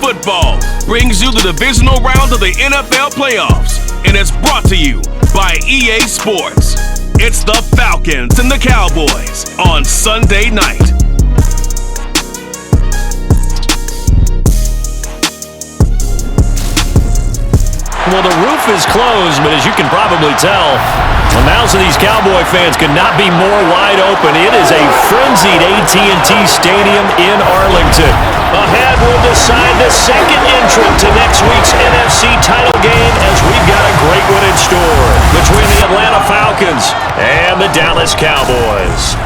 Football brings you the divisional round of the NFL playoffs, and it's brought to you by EA Sports. It's the Falcons and the Cowboys on Sunday night. Well, the roof is closed, but as you can probably tell, the mouths of these Cowboy fans could not be more wide open. It is a frenzied AT&T Stadium in Arlington. Ahead will decide the second entrant to next week's NFC title game, as we've got a great one in store between the Atlanta Falcons and the Dallas Cowboys.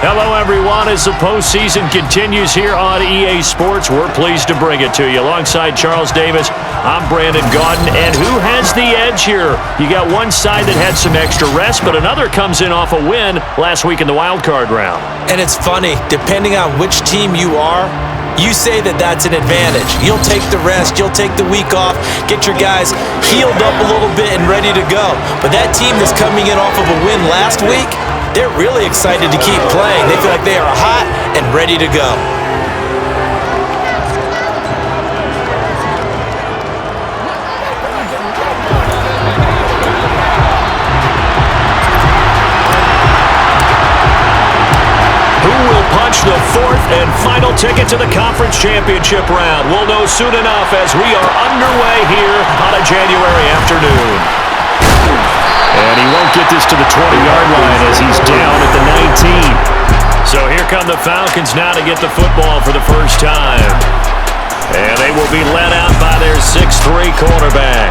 Hello, everyone. As the postseason continues here on EA Sports, we're pleased to bring it to you. Alongside Charles Davis, I'm Brandon Gaudin. And who has the edge here? You got one side that had some extra rest, but another comes in off a win last week in the wild card round. And it's funny, depending on which team you are, you say that that's an advantage. You'll take the rest, you'll take the week off, get your guys healed up a little bit and ready to go. But that team that's coming in off of a win last week, they're really excited to keep playing. They feel like they are hot and ready to go. Who will punch the fourth and final ticket to the conference championship round? We'll know soon enough as we are underway here on a January afternoon. And he won't get this to the 20-yard line as he's down at the 19. So here come the Falcons now to get the football for the first time. And they will be led out by their 6'3" quarterback.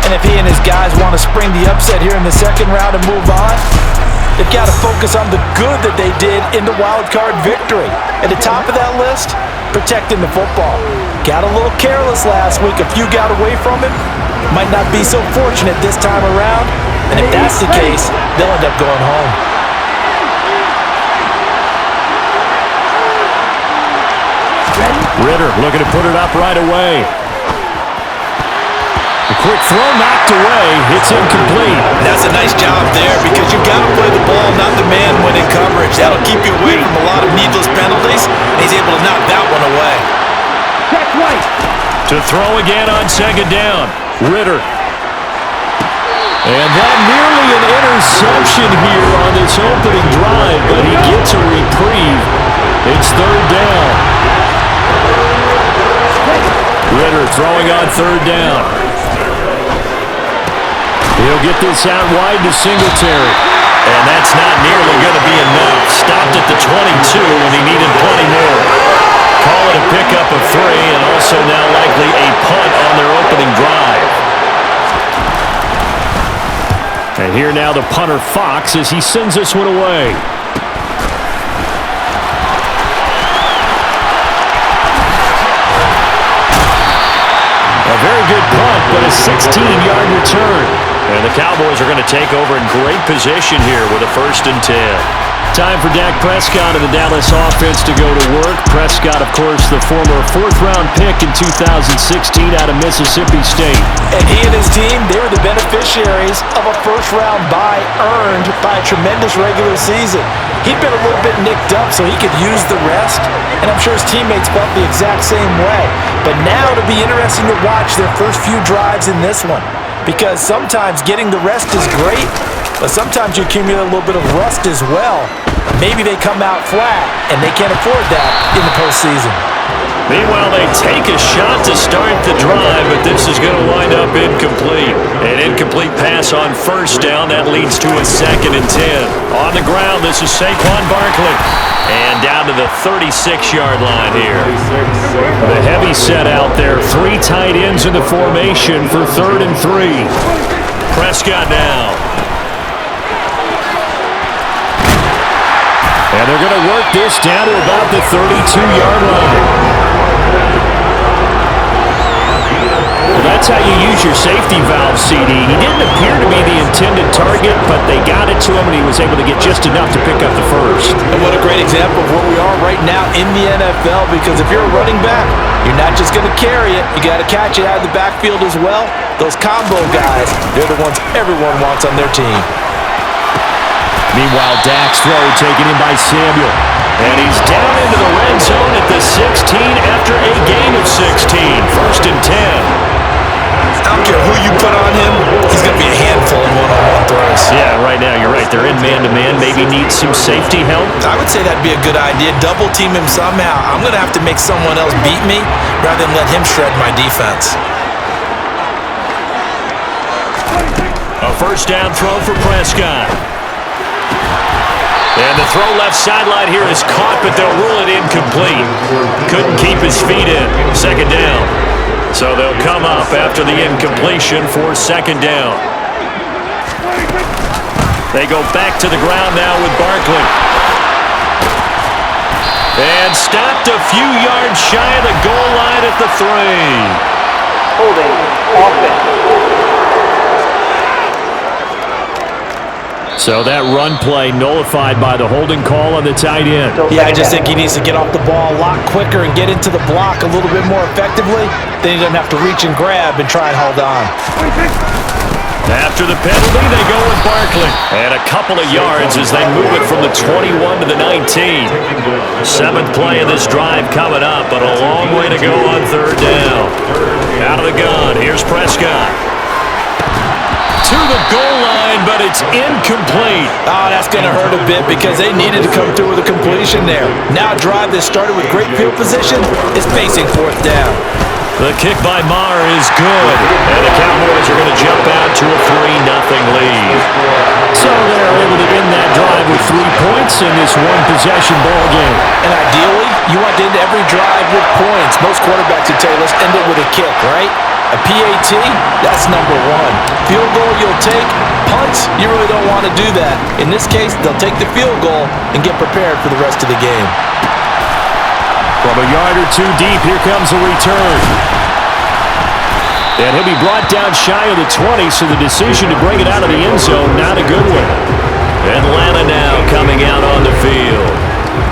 And if he and his guys want to spring the upset here in the second round and move on, they've got to focus on the good that they did in the wild card victory. At the top of that list, protecting the football. Got a little careless last week. A few got away from him. Might not be so fortunate this time around. And if that's the case, they'll end up going home. Ritter looking to put it up right away. A quick throw knocked away. It's incomplete. That's a nice job there because you've got to play the ball, not the man when in coverage. That'll keep you away from a lot of needless penalties. He's able to knock that one away. Check right. To throw again on second down. Ritter. And that nearly an interception here on this opening drive, but he gets a reprieve. It's third down. Ritter throwing on third down. He'll get this out wide to Singletary. And that's not nearly going to be enough. Stopped at the 22 and he needed plenty more. Call it a pickup of 3 and also now likely a punt on their opening drive. And here now the punter Fox as he sends this one away. A very good punt, but a 16-yard return. And the Cowboys are going to take over in great position here with a 1st and 10. Time for Dak Prescott and the Dallas offense to go to work. Prescott, of course, the former 4th-round pick in 2016 out of Mississippi State. And he and his team, they were the beneficiaries of a first-round bye earned by a tremendous regular season. He'd been a little bit nicked up so he could use the rest, and I'm sure his teammates felt the exact same way. But now it'll be interesting to watch their first few drives in this one, because sometimes getting the rest is great, but sometimes you accumulate a little bit of rust as well. Maybe they come out flat, and they can't afford that in the postseason. Meanwhile, they take a shot to start the drive, but this is going to wind up incomplete. An incomplete pass on first down. That leads to a 2nd and 10. On the ground, this is Saquon Barkley. And down to the 36-yard line here. The heavy set out there. 3 tight ends in the formation for 3rd and 3. Prescott now. And they're going to work this down to about the 32-yard line. Well, that's how you use your safety valve, CD. He didn't appear to be the intended target, but they got it to him, and he was able to get just enough to pick up the first. And what a great example of where we are right now in the NFL, because if you're a running back, you're not just going to carry it. You got to catch it out of the backfield as well. Those combo guys, they're the ones everyone wants on their team. Meanwhile, Dak's throw taken in by Samuel. And he's down into the red zone at the 16 after a gain of 16. 1st and 10. I don't care who you put on him, he's going to be a handful in one-on-one throws. Yeah, right now, you're right. They're in man-to-man. Maybe needs some safety help. I would say that'd be a good idea. Double team him somehow. I'm going to have to make someone else beat me rather than let him shred my defense. A 1st down throw for Prescott. And the throw left sideline here is caught, but they'll rule it incomplete. Couldn't keep his feet in. 2nd down. So they'll come up after the incompletion for 2nd down. They go back to the ground now with Barkley. And stopped a few yards shy of the goal line at the 3. Holding offense. So that run play nullified by the holding call on the tight end. Yeah, I just think he needs to get off the ball a lot quicker and get into the block a little bit more effectively. Then he doesn't have to reach and grab and try and hold on. After the penalty, they go with Barkley. And a couple of yards as they move it from the 21 to the 19. 7th play of this drive coming up, but a long way to go on 3rd down. Out of the gun, here's Prescott. To the goal line, but it's incomplete. Oh, that's going to hurt a bit because they needed to come through with a completion there. Now a drive that started with great field position is facing 4th down. The kick by Maher is good, and the Cowboys are going to jump out to a 3-0 lead. So they're able to end that drive with 3 points in this one-possession ball game. And ideally, you want to end every drive with points. Most quarterbacks would tell you, let's end it with a kick, right? A PAT, that's number 1. Field goal you'll take. Punts, you really don't want to do that. In this case, they'll take the field goal and get prepared for the rest of the game. From a yard or 2 deep, here comes a return. And he'll be brought down shy of the 20, so the decision to bring it out of the end zone, not a good one. Atlanta now coming out on the field.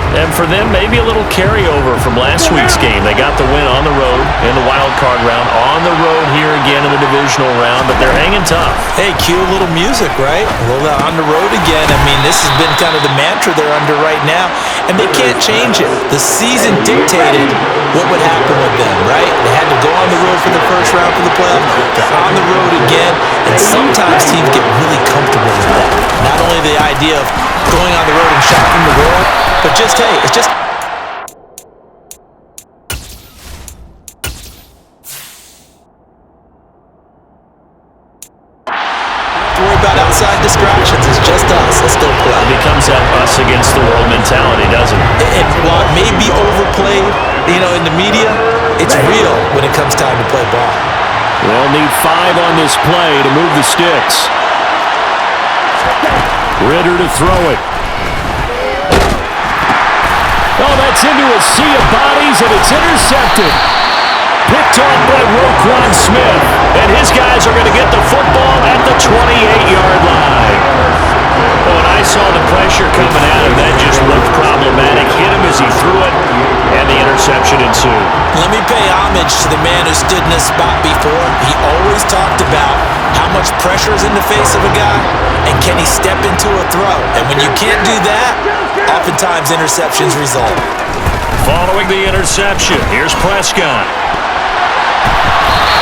And for them, maybe a little carryover from last week's game. They got the win on the road in the wild card round, on the road here again in the divisional round, but they're hanging tough. Hey, cue a little music, right? Well, on the road again. I mean, this has been kind of the mantra they're under right now, and they can't change it. The season dictated what would happen with them, right? They had to go on the road for the first round for the playoffs. They're on the road again, and sometimes teams get really comfortable with that. Not only the idea of going on the road and shocking the world, but just, hey, it's just... worry about outside distractions. It's just us. Let's go play. It becomes that us against the world mentality, doesn't it? And while it may be overplayed, you know, in the media, it's real when it comes time to play ball. They'll need 5 on this play to move the sticks. Ritter to throw it. Oh, that's into a sea of bodies, and it's intercepted. Picked off by Roquan Smith, and his guys are going to get the football at the 28-yard line. When I saw the pressure coming at him, that just looked problematic. Hit him as he threw it, and the interception ensued. Let me pay homage to the man who stood in this spot before. He always talked about how much pressure is in the face of a guy, and can he step into a throw. And when you can't do that, oftentimes interceptions result. Following the interception, here's Prescott.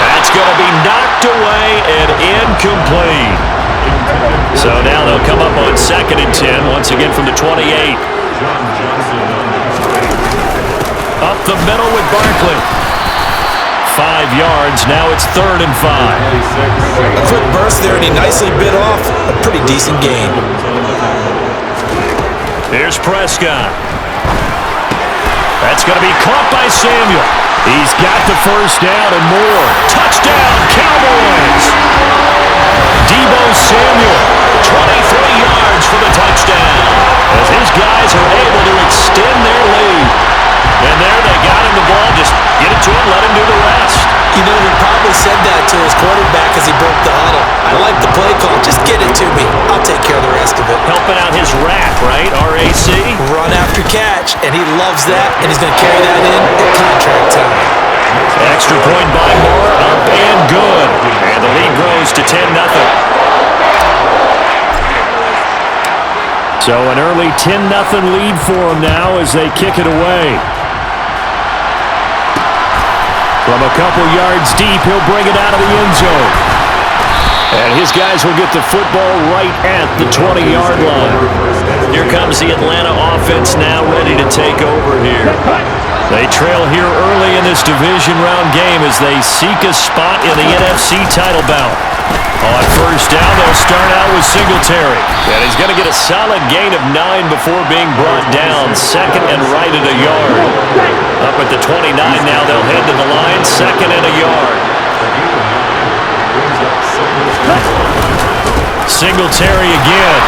That's going to be knocked away and incomplete. So now they'll come up on 2nd and 10, once again from the 28. Up the middle with Barkley. 5 yards, now it's 3rd and 5. A quick burst there, and he nicely bit off a pretty decent gain. Here's Prescott. That's going to be caught by Samuel. He's got the first down and more. Touchdown, Cowboys! Deebo Samuel, 23 yards for the touchdown, as his guys are able to extend their lead. And there they got him the ball. Just get it to him, let him do the rest. You know, he probably said that to his quarterback as he broke the huddle. I like the play call. Just get it to me. I'll take care of the rest of it. Helping out his RAC, right? R-A-C? Run after catch, and he loves that, and he's going to carry that in at contract time. Extra point by Moore, up and good. And the lead grows to 10-0. So an early 10-0 lead for them now as they kick it away. From a couple yards deep, he'll bring it out of the end zone. And his guys will get the football right at the 20-yard line. Here comes the Atlanta offense now ready to take over here. They trail here early in this division round game as they seek a spot in the NFC title bout. On first down, they'll start out with Singletary. And he's going to get a solid gain of 9 before being brought down. Second and right at a yard. Up at the 29 now, they'll head to the line. Second and a yard. Singletary again.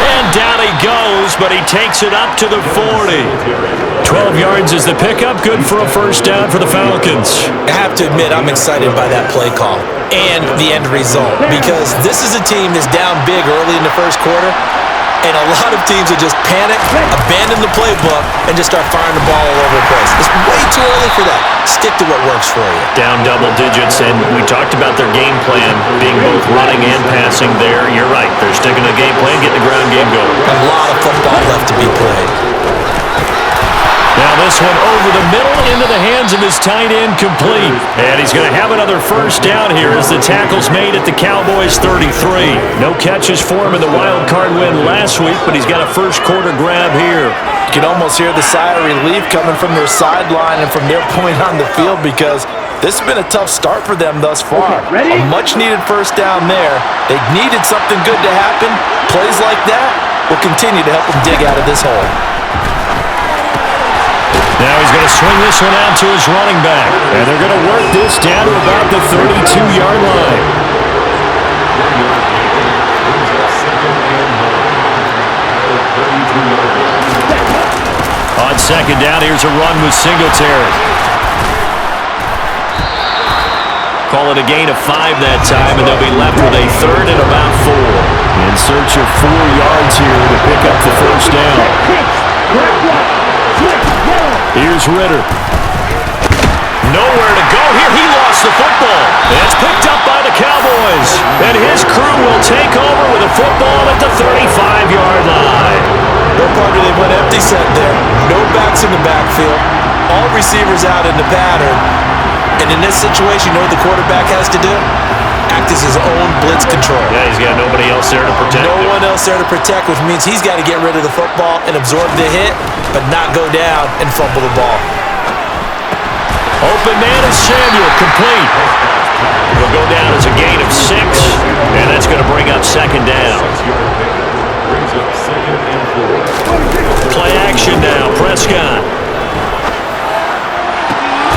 And down he goes, but he takes it up to the 40. 12 yards is the pickup. Good for a first down for the Falcons. I have to admit, I'm excited by that play call and the end result because this is a team that's down big early in the first quarter, and a lot of teams will just panic, abandon the playbook, and just start firing the ball all over the place. It's way too early for that. Stick to what works for you. Down double digits, and we talked about their game plan being both running and passing there. You're right. They're sticking to the game plan, getting the ground game going. A lot of football left to be played. Now this one over the middle into the hands of his tight end, complete. And he's going to have another first down here as the tackle's made at the Cowboys 33. No catches for him in the wild card win last week, but he's got a first quarter grab here. You can almost hear the sigh of relief coming from their sideline and from their point on the field because this has been a tough start for them thus far. A much-needed first down there. They needed something good to happen. Plays like that will continue to help them dig out of this hole. Now he's going to swing this one out to his running back. And they're going to work this down to about the 32-yard line. On second down, here's a run with Singletary. Call it a gain of 5 that time, and they'll be left with a third and about 4. In search of 4 yards here to pick up the first down. Here's Ritter. Nowhere to go here. He lost the football. And it's picked up by the Cowboys. And his crew will take over with a football at the 35-yard line. No wonder they went empty set there. No backs in the backfield. All receivers out in the pattern. And in this situation, you know what the quarterback has to do? Act as his own blitz control. Yeah, he's got nobody else there to protect him. No one else there to protect, which means he's got to get rid of the football and absorb the hit, but not go down and fumble the ball. Open man is Samuel, complete. Will go down as a gain of 6, and that's going to bring up second down. Play action now, Prescott.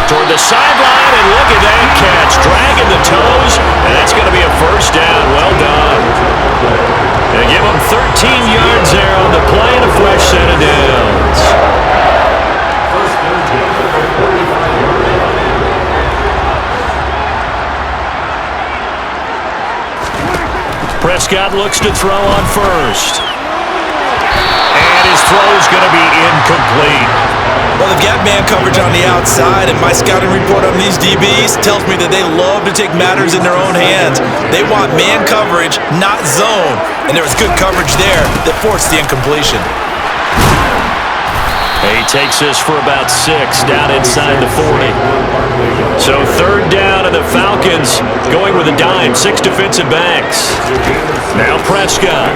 Toward the sideline, and look at that catch. Dragging the toes, and that's going to be a first down. Well done. They give him 13 yards there on the play and a fresh set of downs. Prescott looks to throw on first. And his throw's going to be incomplete. Well, they've got man coverage on the outside, and my scouting report on these DBs tells me that they love to take matters in their own hands. They want man coverage, not zone. And there was good coverage there that forced the incompletion. He takes this for about 6 down inside the 40. So third down, and the Falcons going with a dime. 6 defensive backs. Now Prescott.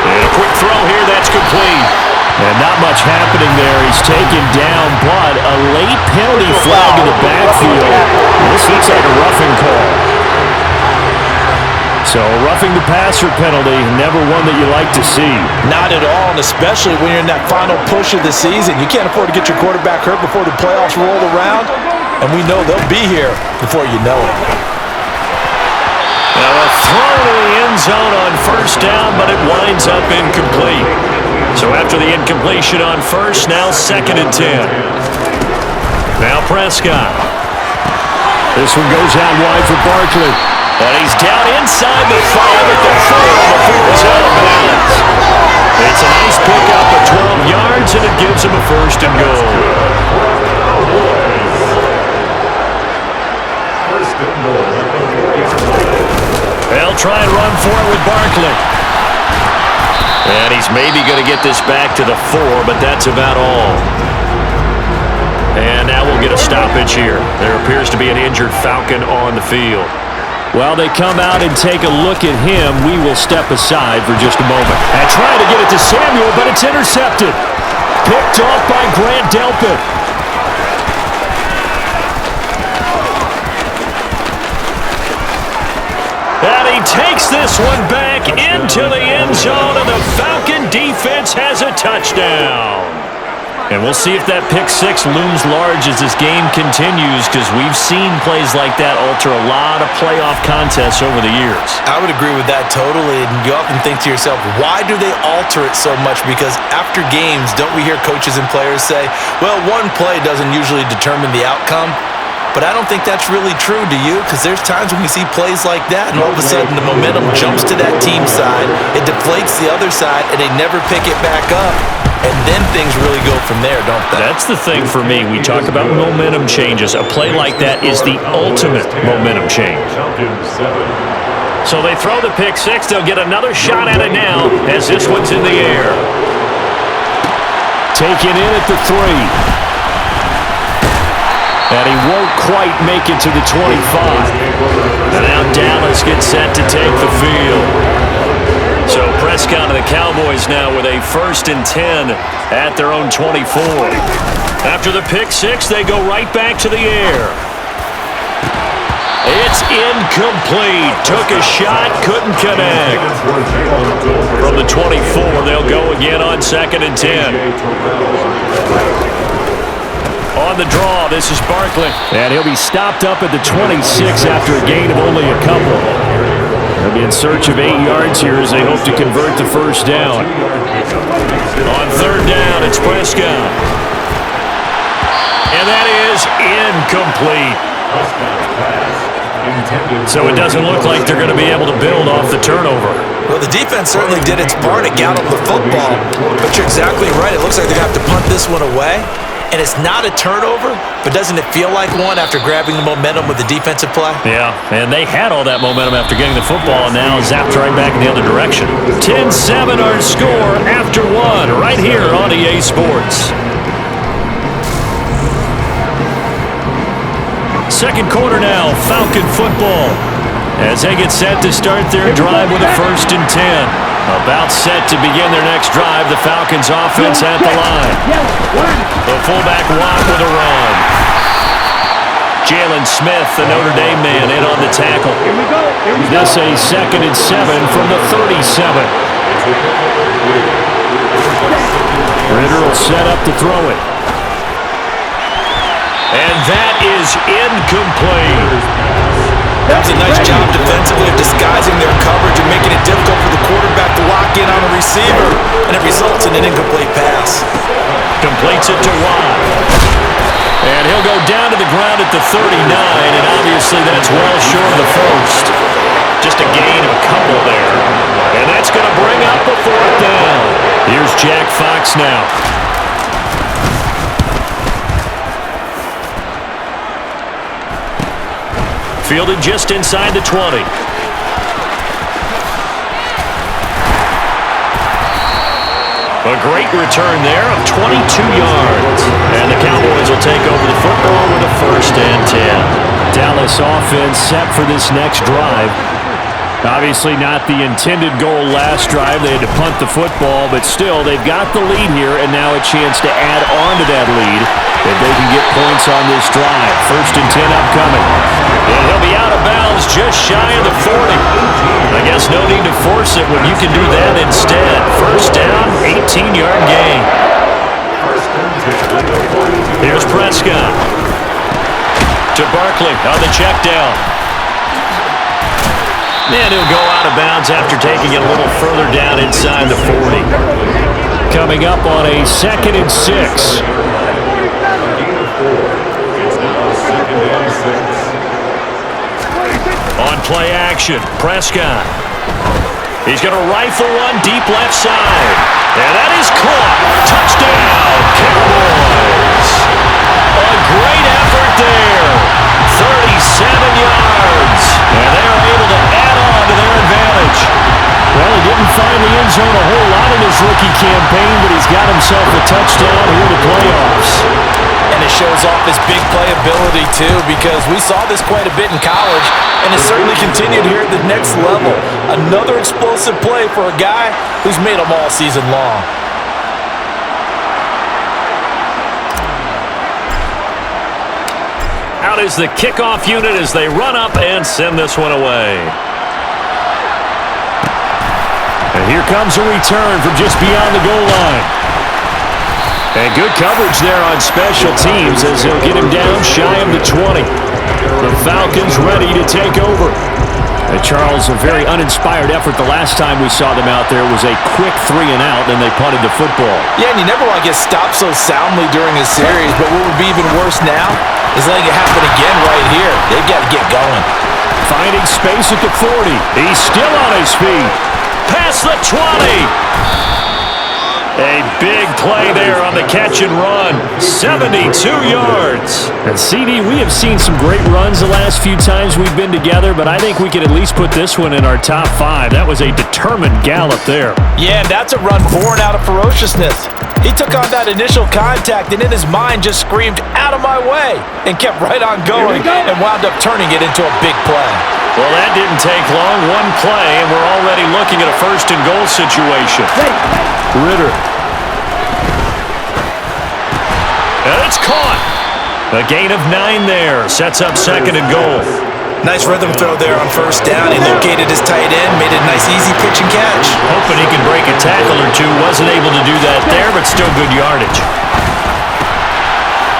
And a quick throw here, that's complete. And not much happening there. He's taken down, but a late penalty flag in the backfield. This looks like a roughing call. So a roughing the passer penalty, never one that you like to see. Not at all, and especially when you're in that final push of the season. You can't afford to get your quarterback hurt before the playoffs roll around, and we know they'll be here before you know it. Now a throw to the end zone on first down, but it winds up incomplete. So after the incompletion on first, now second and 10. Now Prescott. This one goes out wide for Barkley. And he's down inside the 5 at the 4 before he's out of bounds. It's a nice pickup of 12 yards, and it gives him a first and goal. They'll try and run for it with Barkley. And he's maybe going to get this back to the 4, but that's about all. And now we'll get a stoppage here. There appears to be an injured Falcon on the field. While they come out and take a look at him, we will step aside for just a moment. And trying to get it to Samuel, but it's intercepted. Picked off by Grant Delpit. And he takes this one back into the end zone, and the Falcon defense has a touchdown. And we'll see if that pick six looms large as this game continues, because we've seen plays like that alter a lot of playoff contests over the years. I would agree with that totally, and you often think to yourself, why do they alter it so much? Because after games, don't we hear coaches and players say, well, one play doesn't usually determine the outcome? But I don't think that's really true, do you? Because there's times when we see plays like that, and all of a sudden the momentum jumps to that team side, it deflates the other side, and they never pick it back up. And then things really go from there, don't they? That's the thing for me. We talk about momentum changes. A play like that is the ultimate momentum change. So they throw the pick six. They'll get another shot at it now as this one's in the air. Taken in at the 3. And he won't quite make it to the 25. And now Dallas gets set to take the field. So Prescott and the Cowboys now with a 1st and 10 at their own 24. After the pick six, they go right back to the air. It's incomplete. Took a shot, couldn't connect. From the 24, they'll go again on 2nd and 10. On the draw, this is Barkley. And he'll be stopped up at the 26 after a gain of only a couple. They'll be in search of 8 yards here as they hope to convert the 1st down. On 3rd down, it's Prescott. And that is incomplete. So it doesn't look like they're going to be able to build off the turnover. Well, the defense certainly did its part to gallop the football. But you're exactly right. It looks like they're going to have to punt this one away. And it's not a turnover, but doesn't it feel like one after grabbing the momentum with the defensive play? Yeah, and they had all that momentum after getting the football, and now zapped right back in the other direction. 10-7 our score after 1 right here on EA Sports. Second quarter now, Falcon football. As they get set to start their drive with a 1st and 10. About set to begin their next drive, the Falcons offense at the line. The fullback Watt with a run. Jalen Smith, the Notre Dame man, in on the tackle. This a 2nd and 7 from the 37. Ritter will set up to throw it. And that is incomplete. That was a nice job defensively of disguising their coverage and making it difficult for the quarterback to lock in on a receiver, and it results in an incomplete pass. Completes it to Watt. And he'll go down to the ground at the 39, and obviously that's well short of the 1st. Just a gain of a couple there. And that's going to bring up a 4th down. Here's Jack Fox now. Fielded just inside the 20. A great return there of 22 yards. And the Cowboys will take over the football with a 1st and 10. Dallas offense set for this next drive. Obviously not the intended goal last drive. They had to punt the football, but still they've got the lead here, and now a chance to add on to that lead if they can get points on this drive. 1st and 10 upcoming. And he'll be out of bounds just shy of the 40. I guess no need to force it when you can do that instead. 1st down, 18-yard gain. Here's Prescott. To Barkley on the check down. And he'll go out of bounds after taking it a little further down inside the 40. Coming up on a 2nd and 6. On play action, Prescott. He's going to rifle one deep left side. And that is caught. Touchdown, Cowboys. A great effort there. 37 yards. And they are able to add on to their advantage. shows off his big playability too, because we saw this quite a bit in college, and it's certainly continued here at the next level. Another explosive play for a guy who's made them all season long. Out is the kickoff unit as they run up and send this one away. And here comes a return from just beyond the goal line. And good coverage there on special teams as they'll get him down shy of the 20. The Falcons ready to take over. And Charles, a very uninspired effort the last time we saw them out there was a quick 3 and out, and they punted the football. Yeah, and you never want to get stopped so soundly during a series, but what would be even worse now is letting it happen again right here. They've got to get going. Finding space at the 40. He's still on his feet. Past the 20. A big play there on the catch and run. 72 yards. And CD, we have seen some great runs the last few times we've been together, but I think we can at least put this one in our top 5. That was a determined gallop there. Yeah, and that's a run born out of ferociousness. He took on that initial contact and in his mind just screamed, "Out of my way," and kept right on going and wound up turning it into a big play. Well, that didn't take long. One play, and we're already looking at a first and goal situation. Ritter. And it's caught. A gain of 9 there. Sets up second and goal. Nice rhythm throw there on first down. He located his tight end, made it a nice easy pitch and catch. Hoping he can break a tackle or two. Wasn't able to do that there, but still good yardage.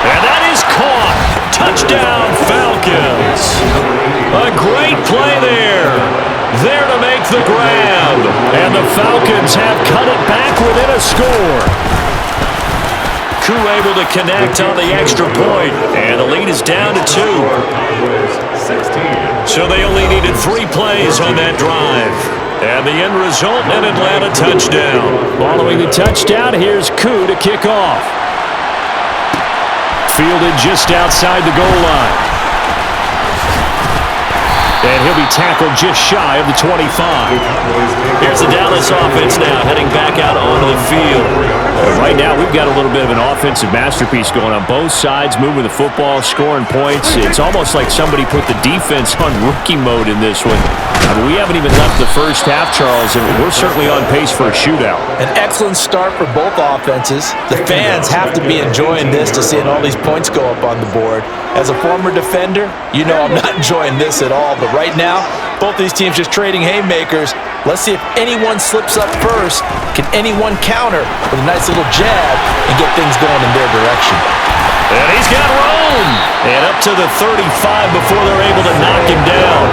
And that is caught. Touchdown, Falcons. A great play there. There to make the grab. And the Falcons have cut it back within a score. Koo able to connect on the extra point. And the lead is down to 2. So they only needed 3 plays on that drive. And the end result, an Atlanta touchdown. Following the touchdown, here's Koo to kick off. Fielded just outside the goal line. And he'll be tackled just shy of the 25. Here's the Dallas offense now heading back out onto the field. Right now, we've got a little bit of an offensive masterpiece going on both sides, moving the football, scoring points. It's almost like somebody put the defense on rookie mode in this one. I mean, we haven't even left the first half, Charles, and we're certainly on pace for a shootout. An excellent start for both offenses. The fans have to be enjoying this to seeing all these points go up on the board. As a former defender, you know I'm not enjoying this at all, but right now, both these teams just trading haymakers. Let's see if anyone slips up first. Can anyone counter with a nice little jab and get things going in their direction? And he's got room. And up to the 35 before they're able to knock him down.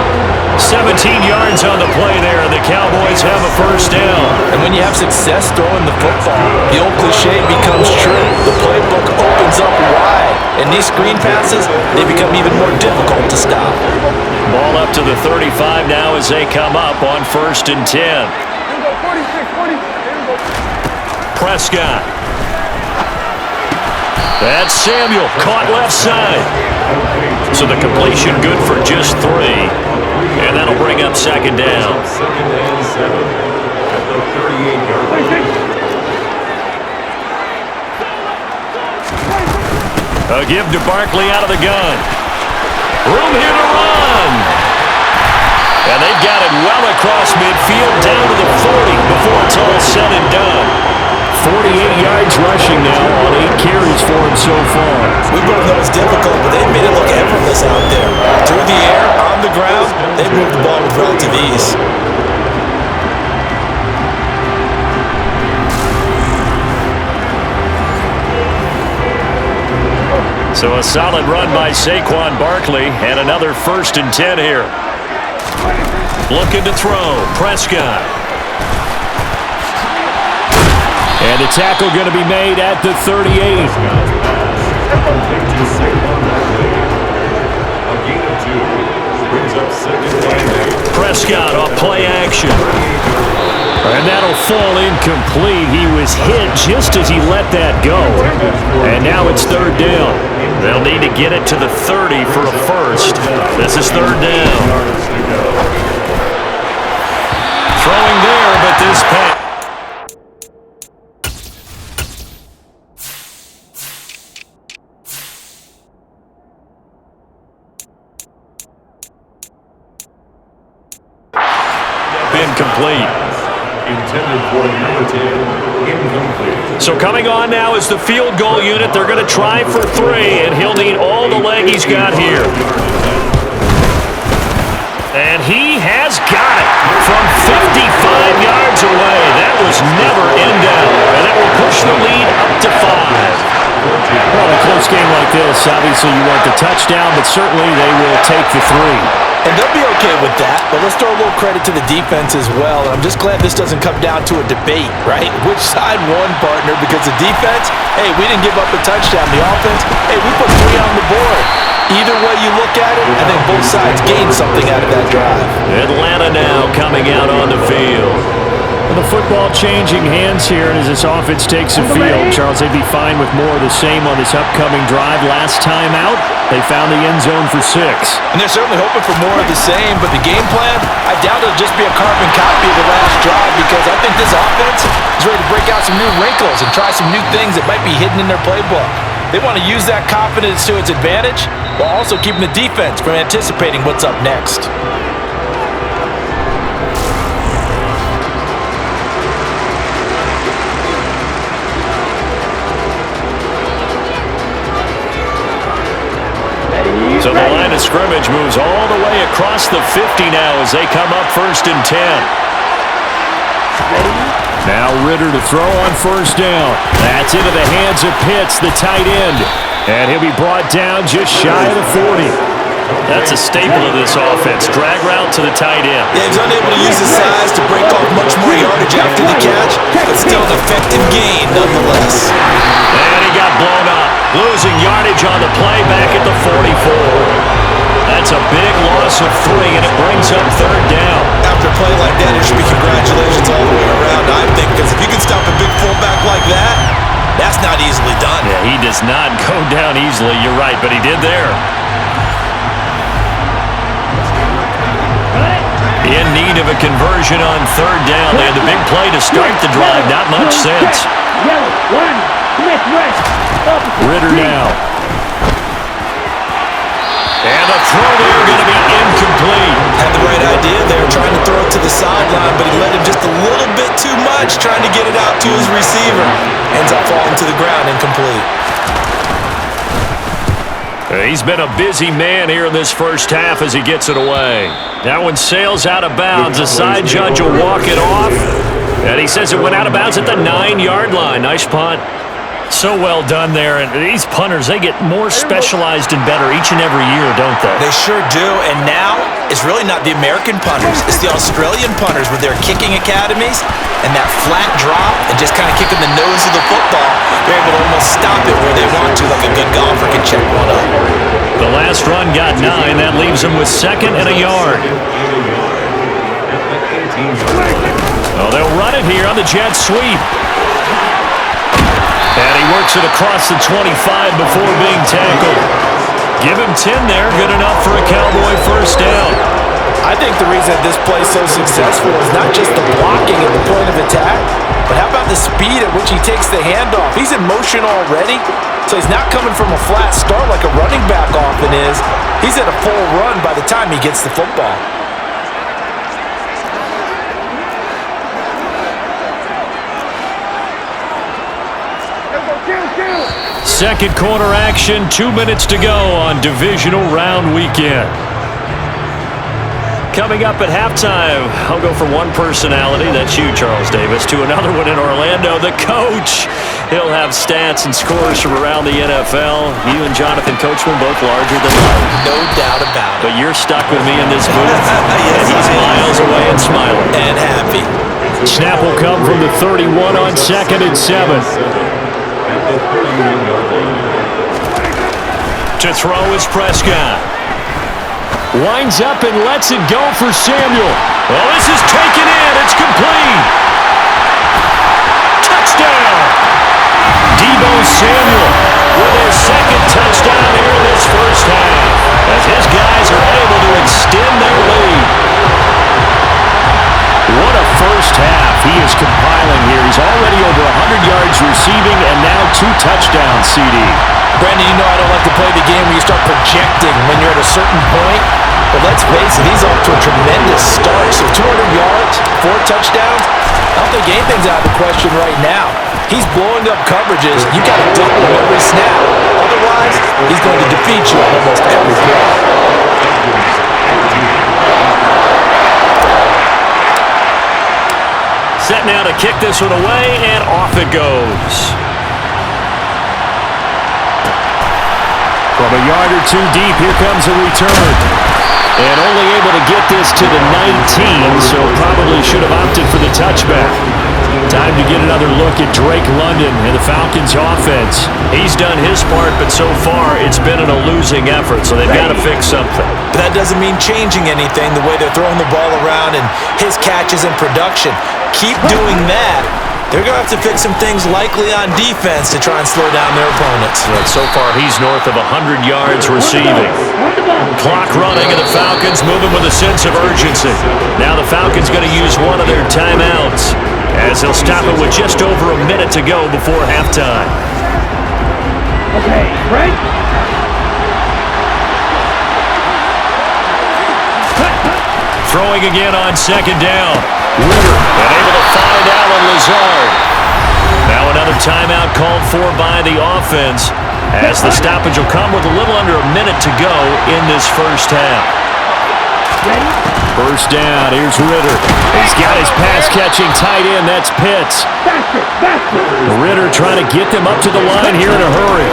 17 yards on the play there, and the Cowboys have a first down. And when you have success throwing the football, the old cliche becomes true. The playbook opens up wide, and these screen passes, they become even more difficult to stop. Ball up to the 35 now as they come up on 1st and 10. Prescott. That's Samuel, caught left side. So the completion good for just 3. And that'll bring up second down. A give to Barkley out of the gun. Room here to run. And they've got it well across midfield down to the 40 before it's all said and done. 48 yards rushing now on 8 carries for him so far. We both know it's difficult, but they've made it look effortless out there. Through the air, on the ground, they've moved the ball with relative ease. So a solid run by Saquon Barkley, and another 1st and 10 here. Looking to throw, Prescott. And the tackle going to be made at the 38. Prescott off play action. And that'll fall incomplete. He was hit just as he let that go. And now it's 3rd down. They'll need to get it to the 30 for a first. This is 3rd down. Throwing there, but this pass. Incomplete. Intended for number 10, incomplete. So coming on now is the field goal unit. They're going to try for 3, and he'll need all the leg he's got here. And he has got it from 55 yards away. That was never in doubt, and that will push the lead up to 5. Well, a close game like this, obviously you want the touchdown, but certainly they will take the 3. And they'll be okay with that, but let's throw a little credit to the defense as well. And I'm just glad this doesn't come down to a debate, right? Which side won, partner? Because the defense, hey, we didn't give up a touchdown. The offense, hey, we put 3 on the board. Either way you look at it, I think both sides gained something out of that drive. Atlanta now coming out on the field. The football changing hands here, and as this offense takes the field, Charles, they'd be fine with more of the same on this upcoming drive. Last time out, they found the end zone for 6. And they're certainly hoping for more of the same, but the game plan, I doubt it'll just be a carbon copy of the last drive, because I think this offense is ready to break out some new wrinkles and try some new things that might be hidden in their playbook. They want to use that confidence to its advantage while also keeping the defense from anticipating what's up next. So the line of scrimmage moves all the way across the 50 now as they come up 1st and 10. Now Ritter to throw on 1st down. That's into the hands of Pitts, the tight end. And he'll be brought down just shy of the 40. That's a staple of this offense. Drag route to the tight end. Yeah, he's unable to use his size to break off much more yardage after the catch, but still an effective gain nonetheless. And he got blown up, losing yardage on the play back at the 44. That's a big loss of 3, and it brings up 3rd down. After a play like that, it should be congratulations all the way around, I think, because if you can stop a big fullback like that, that's not easily done. Yeah, he does not go down easily, you're right, but he did there. In need of a conversion on 3rd down. They had the big play to start the drive. Not much sense. Ritter now. And the throw there going to be incomplete. Had the right idea there, trying to throw it to the sideline, but he let him just a little bit too much, trying to get it out to his receiver. Ends up falling to the ground, incomplete. He's been a busy man here in this first half as he gets it away. That one sails out of bounds. The side judge will walk it off. And he says it went out of bounds at the 9-yard line. Nice punt. So well done there. And these punters, they get more specialized and better each and every year, don't they? They sure do. And now, it's really not the American punters. It's the Australian punters with their kicking academies and that flat drop and just kind of kicking the nose of the football. They're able to almost stop it where they want to, like a good golfer can check one up. The last run got 9. That leaves them with 2nd and a yard. Oh, they'll run it here on the jet sweep. And he works it across the 25 before being tackled. Give him 10 there. Good enough for a Cowboy 1st down. I think the reason that this play is so successful is not just the blocking at the point of attack, but how about the speed at which he takes the handoff? He's in motion already, so he's not coming from a flat start like a running back often is. He's at a full run by the time he gets the football. Second quarter action, 2 minutes to go on divisional round weekend. Coming up at halftime, I'll go from one personality, that's you, Charles Davis, to another one in Orlando, the coach. He'll have stats and scores from around the NFL. You and Jonathan Coachman both larger than life. No doubt about it. But you're stuck with me in this booth, and he's miles away and smiling. And happy. Snap will come from the 31 on 2nd and 7. To throw is Prescott. Winds up and lets it go for Samuel. Well, this is taken in. It's complete. Touchdown. Deebo Samuel with his 2nd touchdown here in this first half as his guys are able to extend their lead. What a first half he is compiling here. He's already over 100 yards receiving and now 2 touchdowns, CD. Brandon, you know I don't like to play the game where you start projecting when you're at a certain point. But let's face it, he's off to a tremendous start. So 200 yards, 4 touchdowns, I don't think anything's out of the question right now. He's blowing up coverages. You got to double him every snap. Otherwise, he's going to defeat you on almost every play. Set now to kick this one away, and off it goes. From a yard or two deep, here comes a return. And only able to get this to the 19, so probably should have opted for the touchback. Time to get another look at Drake London and the Falcons' offense. He's done his part, but so far it's been a losing effort, so they've got to fix something. But that doesn't mean changing anything, the way they're throwing the ball around and his catches and production. Keep doing that. They're going to have to fix some things likely on defense to try and slow down their opponents. But so far, he's north of 100 yards receiving. Clock running, and the Falcons moving with a sense of urgency. Now the Falcons going to use one of their timeouts as they'll stop it with just over a minute to go before halftime. Okay, right? Throwing again on second down. Ritter unable to find Allen Lazard. Now another timeout called for by the offense as the stoppage will come with a little under a minute to go in this first half. First down, here's Ritter. He's got his pass-catching tight end, that's Pitts. Ritter trying to get them up to the line here in a hurry.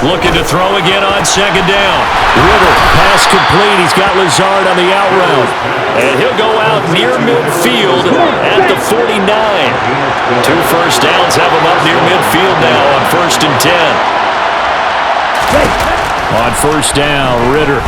Looking to throw again on second down. Ritter, pass complete. He's got Lazard on the out route. And he'll go out near midfield at the 49. 2 first downs have him up near midfield now on 1st and 10. On first down, Ritter.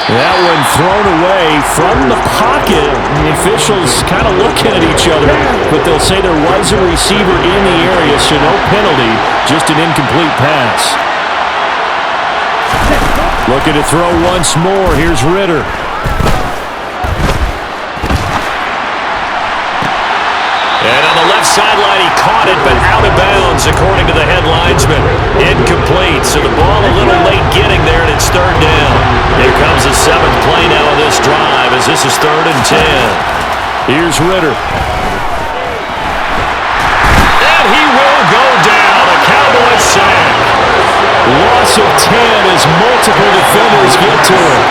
That one thrown away from the pocket. The officials kind of looking at each other, but they'll say there was a receiver in the area, so no penalty, just an incomplete pass. Looking to throw once more. Here's Ritter. And on the left sideline, he caught it, but out of bounds, according to the head linesman. Incomplete, so the ball a little late getting there, and it's 3rd down. Here comes the 7th play now of this drive, as this is 3rd and 10. Here's Ritter. And he will go down, a Cowboys sack. Loss of 10 as multiple defenders get to him.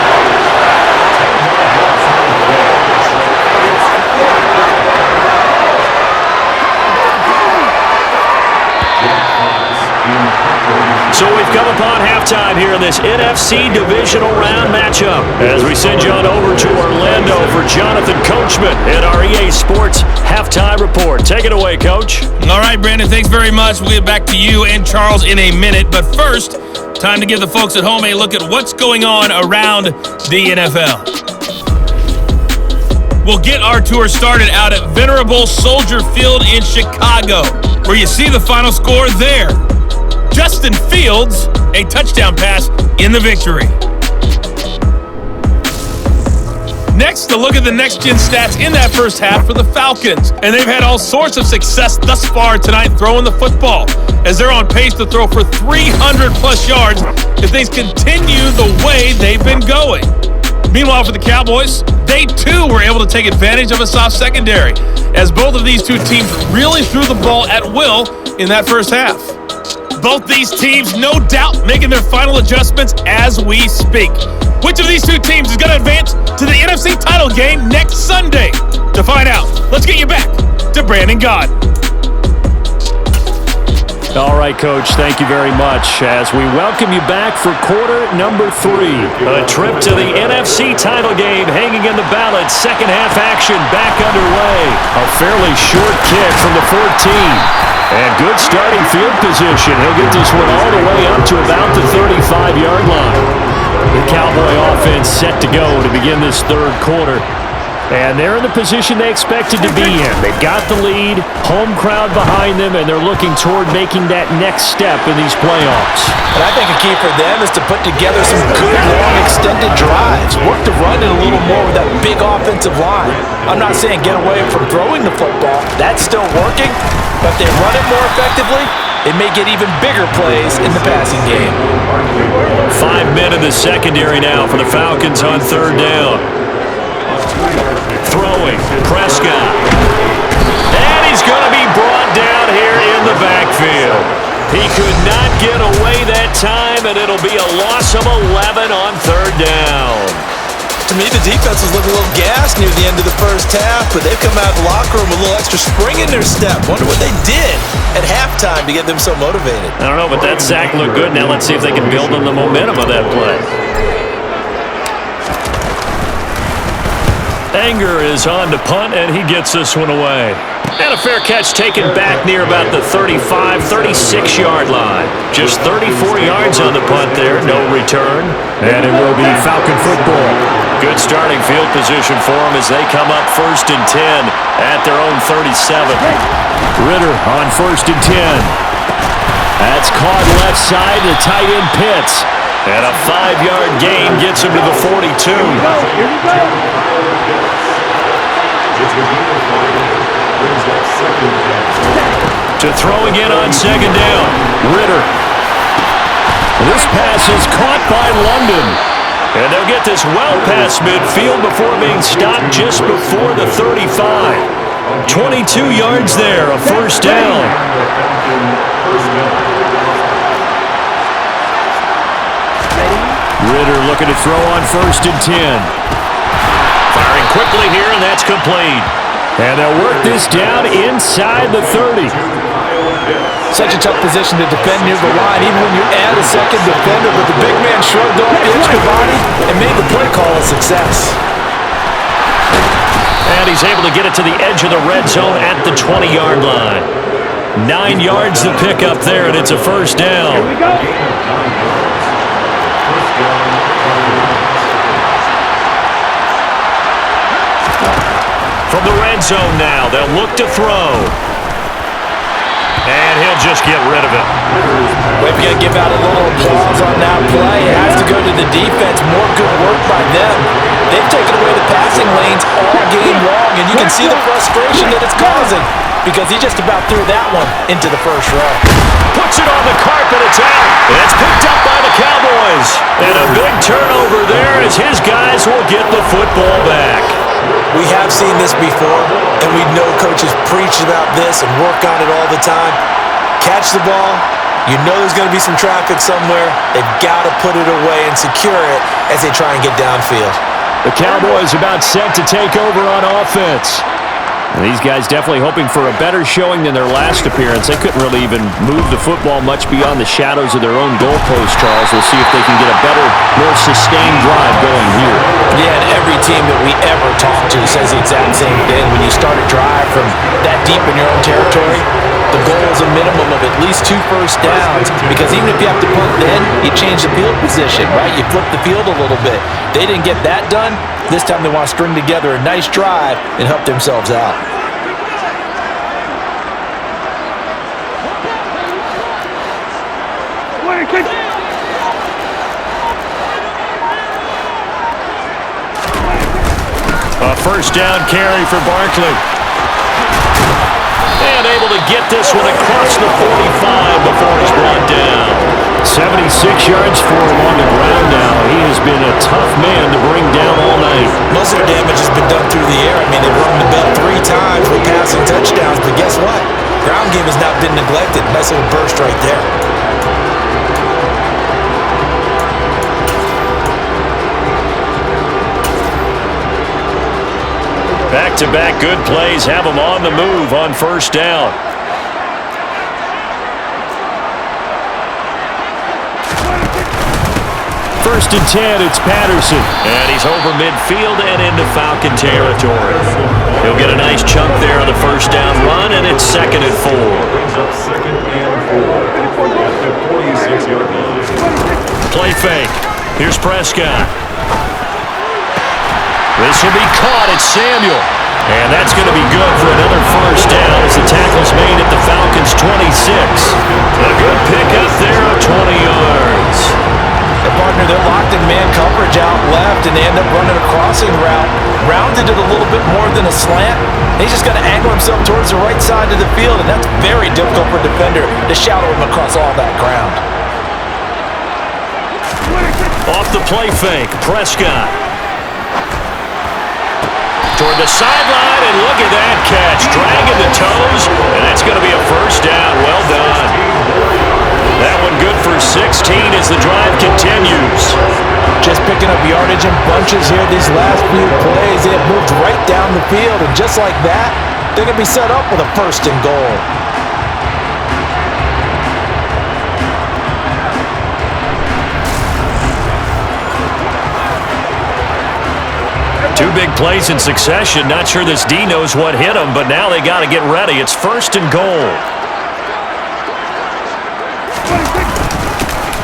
So we've come upon halftime here in this NFC divisional round matchup as we send you on over to Orlando for Jonathan Coachman in our EA Sports Halftime Report. Take it away, Coach. All right, Brandon, thanks very much. We'll get back to you and Charles in a minute. But first, time to give the folks at home a look at what's going on around the NFL. We'll get our tour started out at Venerable Soldier Field in Chicago, where you see the final score there. Justin Fields, a touchdown pass in the victory. Next, a look at the next-gen stats in that first half for the Falcons. And they've had all sorts of success thus far tonight throwing the football, as they're on pace to throw for 300-plus yards if things continue the way they've been going. Meanwhile, for the Cowboys, they too were able to take advantage of a soft secondary, as both of these two teams really threw the ball at will in that first half. Both these teams, no doubt, making their final adjustments as we speak. Which of these two teams is going to advance to the NFC title game next Sunday? To find out, let's get you back to Brandon God. All right, Coach, thank you very much as we welcome you back for quarter number 3. A trip to the NFC title game hanging in the balance. Second half action back underway. A fairly short kick from the 14. And good starting field position. He'll get this one all the way up to about the 35-yard line. The Cowboy offense set to go to begin this third quarter. And they're in the position they expected to be in. They've got the lead, home crowd behind them, and they're looking toward making that next step in these playoffs. And I think a key for them is to put together some good, long, extended drives. Work the run in a little more with that big offensive line. I'm not saying get away from throwing the football. That's still working. But if they run it more effectively, it may get even bigger plays in the passing game. 5 men in the secondary now for the Falcons on third down. Throwing, Prescott. And he's going to be brought down here in the backfield. He could not get away that time, and it'll be a loss of 11 on third down. To me, the defense was looking a little gassed near the end of the first half, but they've come out of the locker room with a little extra spring in their step. Wonder what they did at halftime to get them so motivated. I don't know, but that sack looked good. Now let's see if they can build on the momentum of that play. Anger is on to punt, and he gets this one away. And a fair catch taken back near about the 35, 36-yard line. Just 34 yards on the punt there, no return. And it will be Falcon football. Good starting field position for them as they come up 1st and 10 at their own 37. Ritter on 1st and 10. That's caught left side to tight end Pitts. And a 5-yard gain gets him to the 42. Here we go. To throw again on 2nd down. Ritter. This pass is caught by London. And they'll get this well past midfield before being stopped just before the 35. 22 yards there, a 1st down. Ritter looking to throw on 1st and 10. Firing quickly here, and that's complete. And they'll work this down inside the 30. Such a tough position to defend near the line, even when you add a second defender, but the big man shrugged off the inch body and made the play call a success. And he's able to get it to the edge of the red zone at the 20-yard line. 9 yards to pick up there, and it's a 1st down. Here we go. From the red zone now, they'll look to throw. And he'll just get rid of it. We've got to give out a little applause on that play. It has to go to the defense. More good work by them. They've taken away the passing lanes all game long, and you can see the frustration that it's causing because he just about threw that one into the first row. Puts it on the carpet, it's out. And it's picked up by the Cowboys. And a big turnover there as his guys will get the football back. We have seen this before, and we know coaches preach about this and work on it all the time. Catch the ball. You know there's going to be some traffic somewhere. They've got to put it away and secure it as they try and get downfield. The Cowboys about set to take over on offense. And these guys definitely hoping for a better showing than their last appearance. They couldn't really even move the football much beyond the shadows of their own goalpost, Charles. We'll see if they can get a better, more sustained drive going here. Yeah, and every team that we ever talk to says the exact same thing. When you start a drive from that deep in your own territory, the goal is a minimum of at least 2 first downs, because even if you have to punt then, you change the field position, right? You flip the field a little bit. They didn't get that done. This time they want to string together a nice drive and help themselves out. A 1st down carry for Barkley. And able to get this one across the 45 before he's brought down. 76 yards for him on the ground now. He has been a tough man to bring down all night. Most of the damage has been done through the air. I mean, they've rung the bell 3 times with passing touchdowns, but guess what? Ground game has not been neglected. Nice little burst right there. Back-to-back good plays have them on the move on 1st down. First and 10, it's Patterson. And he's over midfield and into Falcon territory. He'll get a nice chunk there on the 1st down run, and it's 2nd and 4. Brings up 2nd and 4 at the 46-yard line. Play fake. Here's Prescott. This will be caught at Samuel. And that's going to be good for another 1st down as the tackle's made at the Falcons' 26. A good pickup there of 20 yards. Partner, they're locked in man coverage out left, and they end up running a crossing route rounded it a little bit more than a slant. He's just got to angle himself towards the right side of the field, and that's very difficult for a defender to shadow him across all that ground. Off the play fake, Prescott. Toward the sideline, and look at that catch. Dragging the toes, and that's going to be a first down. Well done. That one good for 16 as the drive continues. Just picking up yardage in bunches here these last few plays. They have moved right down the field, and just like that, they're going to be set up with a first and goal. Two big plays in succession. Not sure this D knows what hit him, but now they got to get ready. It's first and goal.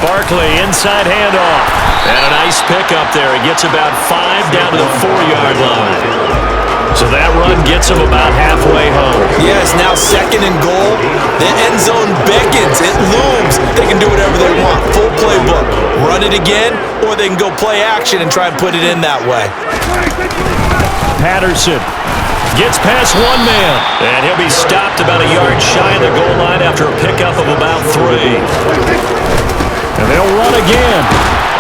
Barkley, inside handoff. And a nice pickup there. He gets about 5 down to the 4-yard line. So that run gets him about halfway home. Yes, now second and goal. The end zone beckons. It looms. They can do whatever they want. Full playbook. Run it again, or they can go play action and try and put it in that way. Patterson gets past one man. And he'll be stopped about a yard shy of the goal line after a pickup of about 3. And they'll run again.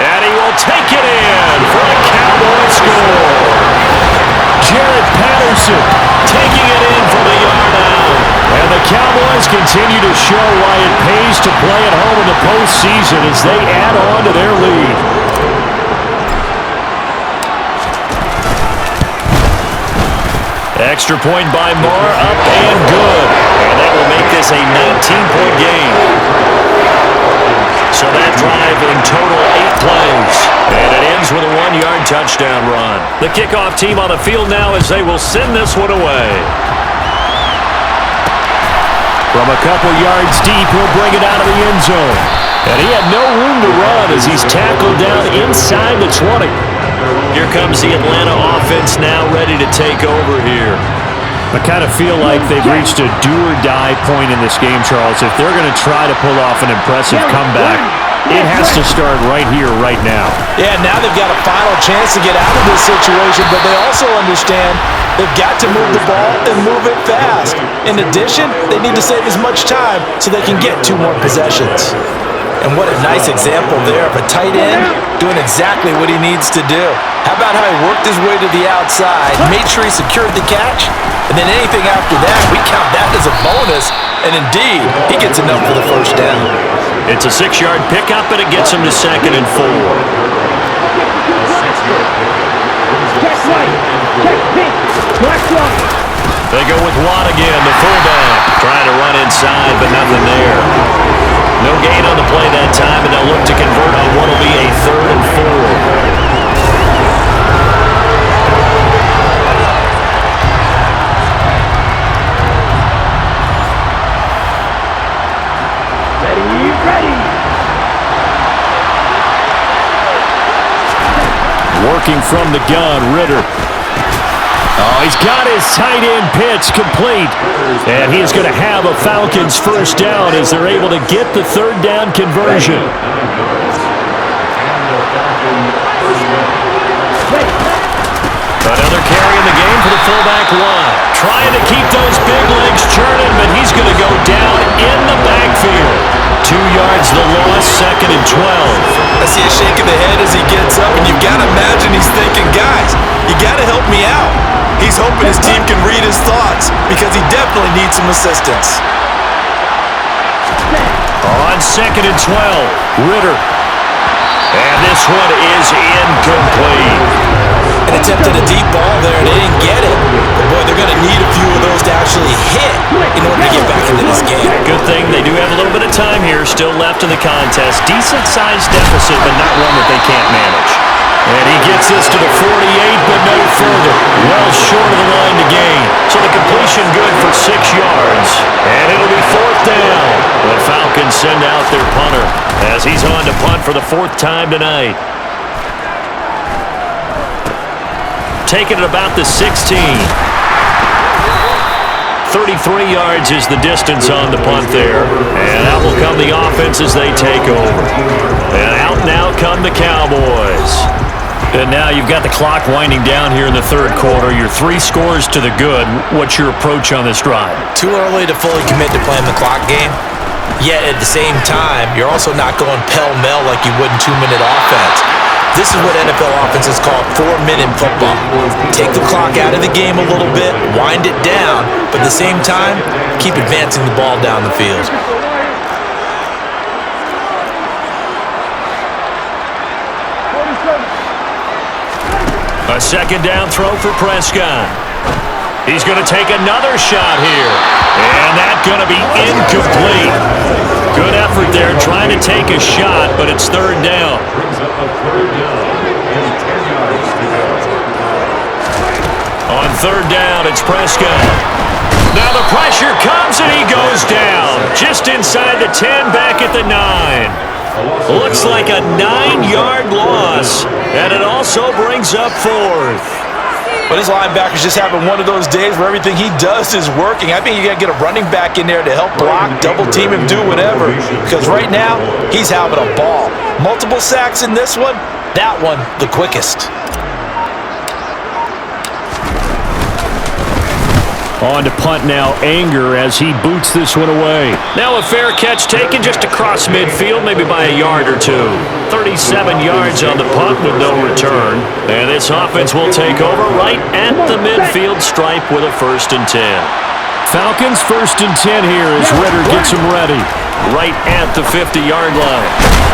And he will take it in for a Cowboy score. Jared Patterson Taking it in from the yard out. And the Cowboys continue to show why it pays to play at home in the postseason as they add on to their lead. Extra point by Marr, up and good. And that will make this a 19-point game. So that drive in total 8 plays. And it ends with a 1-yard touchdown run. The kickoff team on the field now as they will send this one away. From a couple yards deep, he'll bring it out of the end zone. And he had no room to run as he's tackled down inside the 20. Here comes the Atlanta offense now ready to take over here. I kind of feel like they've reached a do-or-die point in this game, Charles. If they're going to try to pull off an impressive comeback, it has to start right here, right now. Yeah, now they've got a final chance to get out of this situation, but they also understand they've got to move the ball and move it fast. In addition, they need to save as much time so they can get 2 more possessions. And what a nice example there of a tight end doing exactly what he needs to do. How about how he worked his way to the outside, made sure he secured the catch, and then anything after that, we count that as a bonus, and indeed, he gets enough for the first down. It's a 6-yard pickup, and it gets him to 2nd and 4. Check right. Check pink. Black one. They go with Watt again, the fullback. Trying to run inside, but nothing there. No gain on the play that time, and they'll look to convert on what will be a 3rd and 4. Ready. Working from the gun, Ritter. Oh, he's got his tight end pitch complete. And he is going to have a Falcons first down as they're able to get the 3rd down conversion. Another carry in the game for the fullback line. Trying to keep those big legs churning, but he's going to go down in the backfield. 2 yards the loss, 2nd and 12. I see a shake of the head as he gets up, and you've got to imagine he's thinking, guys, you got to help me out. He's hoping his team can read his thoughts because he definitely needs some assistance. On 2nd and 12, Ritter. And this one is incomplete. And attempted a deep ball there, and they didn't get it. But boy, they're going to need a few of those to actually hit in order to get back into this game. Good thing they do have a little bit of time here still left in the contest. Decent-sized deficit, but not one that they can't manage. And he gets this to the 48, but no further. Well short of the line to gain. So the completion good for 6 yards. And it'll be 4th down. The Falcons send out their punter as he's on to punt for the 4th time tonight. Taking it about the 16. 33 yards is the distance on the punt there. And out will come the offense as they take over. And out now come the Cowboys. And now you've got the clock winding down here in the third quarter. You're 3 scores to the good. What's your approach on this drive? Too early to fully commit to playing the clock game. Yet at the same time, you're also not going pell-mell like you would in 2-minute offense. This is what NFL offenses call 4-minute football. Take the clock out of the game a little bit, wind it down, but at the same time, keep advancing the ball down the field. A second down throw for Prescott. He's going to take another shot here. And that's going to be incomplete. Good effort there trying to take a shot, but it's third down. Brings up a third down and 10 yards to go. On third down, it's Prescott. Now the pressure comes and he goes down. Just inside the 10, back at the 9. Looks like a 9-yard loss. And it also brings up fourth. But his linebackers just having one of those days where everything he does is working. I think you got to get a running back in there to help block, double team him, do whatever. Because right now, he's having a ball. Multiple sacks in this one. That one, the quickest. On to punt now, Anger, as he boots this one away. Now a fair catch taken just across midfield, maybe by a yard or two. 37 yards on the punt with no return. And this offense will take over right at the midfield stripe with a 1st and 10. Falcons 1st and 10 here as Ritter gets him ready. Right at the 50-yard line.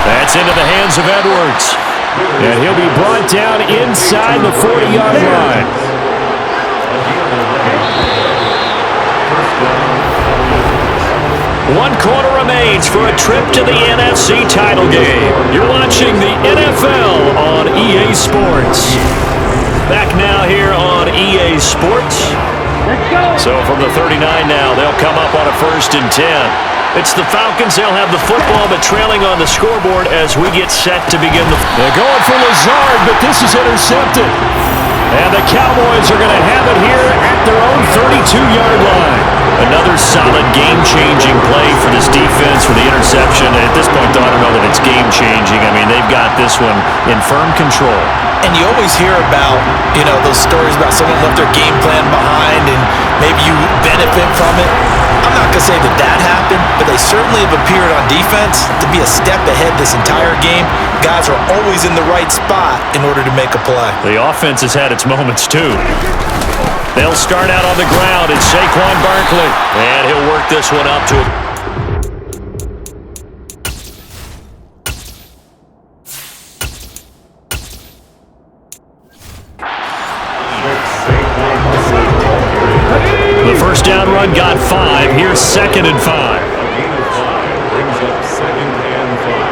That's into the hands of Edwards. And he'll be brought down inside the 40-yard line. 1 quarter remains for a trip to the NFC title game. You're watching the NFL on EA Sports. Back now here on EA Sports. So from the 39 now, they'll come up on a 1st and 10. It's the Falcons. They'll have the football, but trailing on the scoreboard as we get set to begin the... They're going for Lazard, but this is intercepted. And the Cowboys are going to have it here at their own 32-yard line. Another solid game-changing play for this defense for the interception. At this point, though, I don't know that it's game-changing. I mean, they've got this one in firm control. And you always hear about, those stories about someone left their game plan behind and maybe you benefit from it. I'm not going to say that happened, but they certainly have appeared on defense to be a step ahead this entire game. Guys are always in the right spot in order to make a play. The offense has had its moments, too. They'll start out on the ground. It's Saquon Barkley. And he'll work this one up to him. The first down run got 5. Here's 2nd and 5. A gain of 5 brings up 2nd and 5.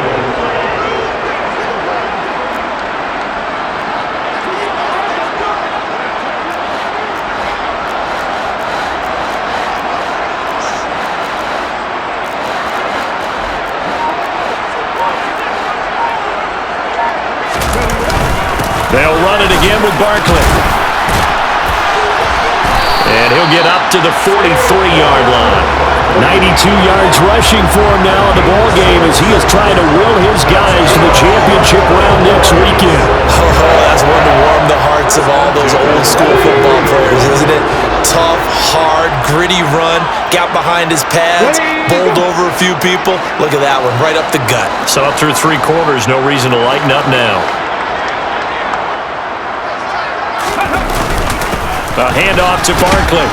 They'll run it again with Barkley. And he'll get up to the 43-yard line. 92 yards rushing for him now in the ballgame as he is trying to will his guys to the championship round next weekend. Oh, that's one to warm the hearts of all those old school football players, isn't it? Tough, hard, gritty run, got behind his pads, bowled over a few people. Look at that one, right up the gut. So up through 3 quarters, no reason to lighten up now. A handoff to Barkley.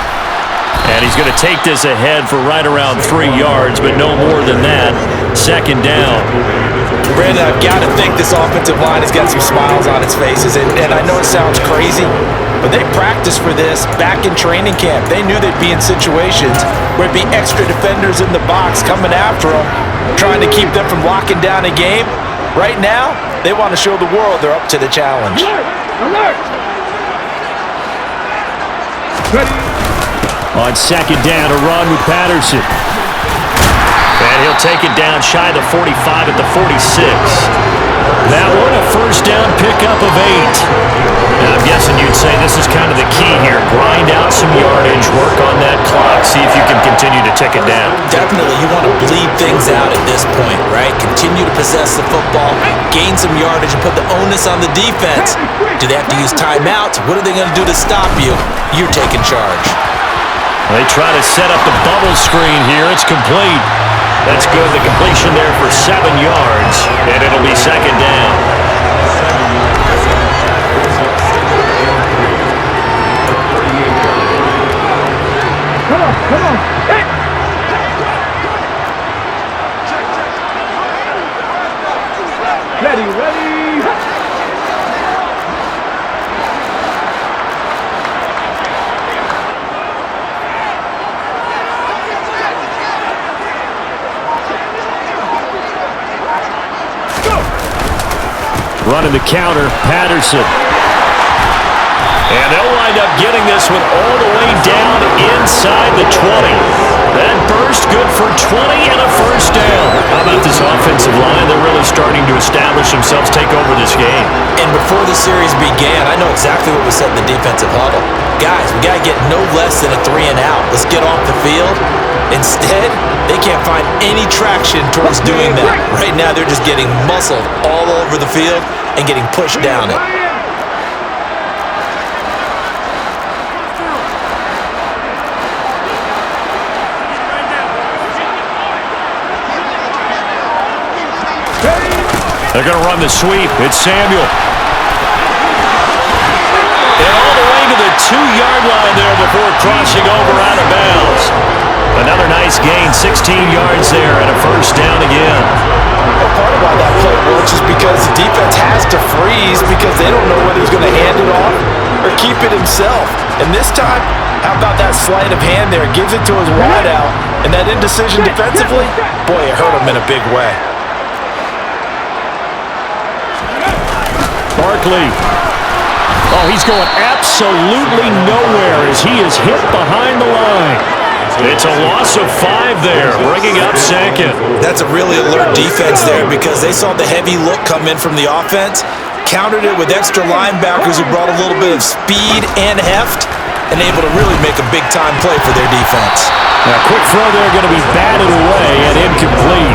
And he's going to take this ahead for right around 3 yards, but no more than that. 2nd down. Brandon, I've got to think this offensive line has got some smiles on its faces. And I know it sounds crazy, but they practiced for this back in training camp. They knew they'd be in situations where it'd be extra defenders in the box coming after them, trying to keep them from locking down a game. Right now, they want to show the world they're up to the challenge. Alert! On 2nd down, a run with Patterson. And he'll take it down shy of the 45 at the 46. That one, a first down pickup of 8. And I'm guessing you'd say this is kind of the key here. Grind out some yardage, work on that clock, see if you can continue to tick it down. Definitely, you want to bleed things out at this point, right? Continue to possess the football, gain some yardage, and put the onus on the defense. Do they have to use timeouts? What are they going to do to stop you? You're taking charge. They try to set up the bubble screen here. It's complete. That's good. The completion there for 7 yards, and it'll be second down. Come on. Hey. Ready. Running the counter, Patterson. And they'll wind up getting this one all the way down inside the 20. That burst good for 20 and a first down. How about this offensive line? They're really starting to establish themselves, take over this game. And before the series began, I know exactly what was said in the defensive huddle. Guys, we got to get no less than a 3 and out. Let's get off the field. Instead, they can't find any traction towards doing that. Right now, they're just getting muscled all over the field and getting pushed down it. They're going to run the sweep. It's Samuel. And all the way to the 2-yard line there before crossing over out of bounds. Another nice gain, 16 yards there and a first down again. Well, part of why that play works is because the defense has to freeze because they don't know whether he's going to hand it off or keep it himself. And this time, how about that sleight of hand there? Gives it to his wideout. And that indecision defensively, boy, it hurt him in a big way. Barkley. Oh, he's going absolutely nowhere as he is hit behind the line. It's a loss of 5 there, bringing up second. That's a really alert defense there because they saw the heavy look come in from the offense, countered it with extra linebackers who brought a little bit of speed and heft, and able to really make a big-time play for their defense. Now, quick throw there going to be batted away and incomplete.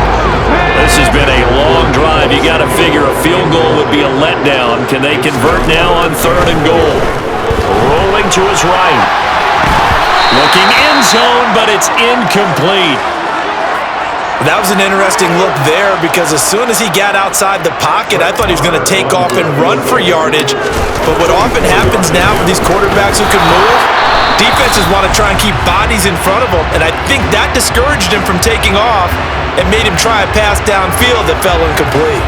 This has been a long drive. You got to figure a field goal would be a letdown. Can they convert now on 3rd and goal? Rolling to his right. Looking end zone, but it's incomplete. That was an interesting look there because as soon as he got outside the pocket, I thought he was going to take off and run for yardage. But what often happens now with these quarterbacks who can move, defenses want to try and keep bodies in front of them, and I think that discouraged him from taking off and made him try a pass downfield that fell incomplete.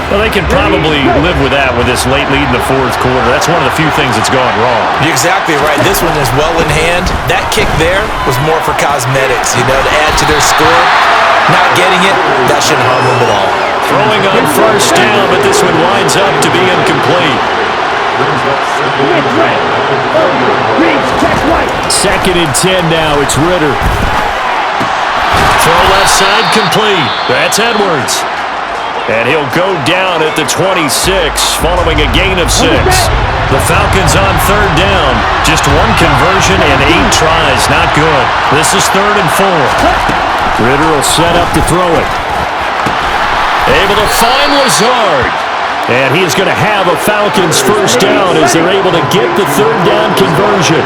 Well, they can probably live with that with this late lead in the 4th quarter. That's one of the few things that's gone wrong. You're exactly right. This one is well in hand. That kick there was more for cosmetics, to add to their score. Not getting it, that shouldn't harm them at all. Throwing on first down, but this one winds up to be incomplete. 2nd and 10 now. It's Ritter. Throw left side complete. That's Edwards. And he'll go down at the 26 following a gain of 6. The Falcons on 3rd down. Just 1 conversion and 8 tries. Not good. This is 3rd and 4. Ritter will set up to throw it. Able to find Lazard. And he is going to have a Falcons first down as they're able to get the 3rd down conversion.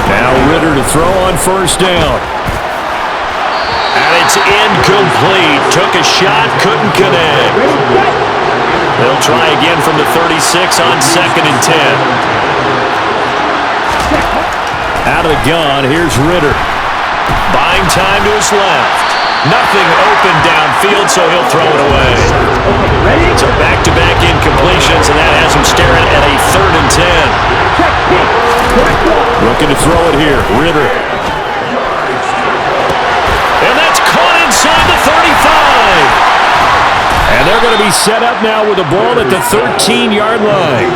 Now Ritter to throw on first down. And it's incomplete. Took a shot, couldn't connect. They'll try again from the 36 on 2nd and 10. Out of the gun, here's Ritter. Buying time to his left. Nothing open downfield, so he'll throw it away. So back-to-back incompletions, and that has him staring at a 3rd and 10. Looking to throw it here, Ritter. And that's caught inside the 35. And they're going to be set up now with the ball at the 13-yard line.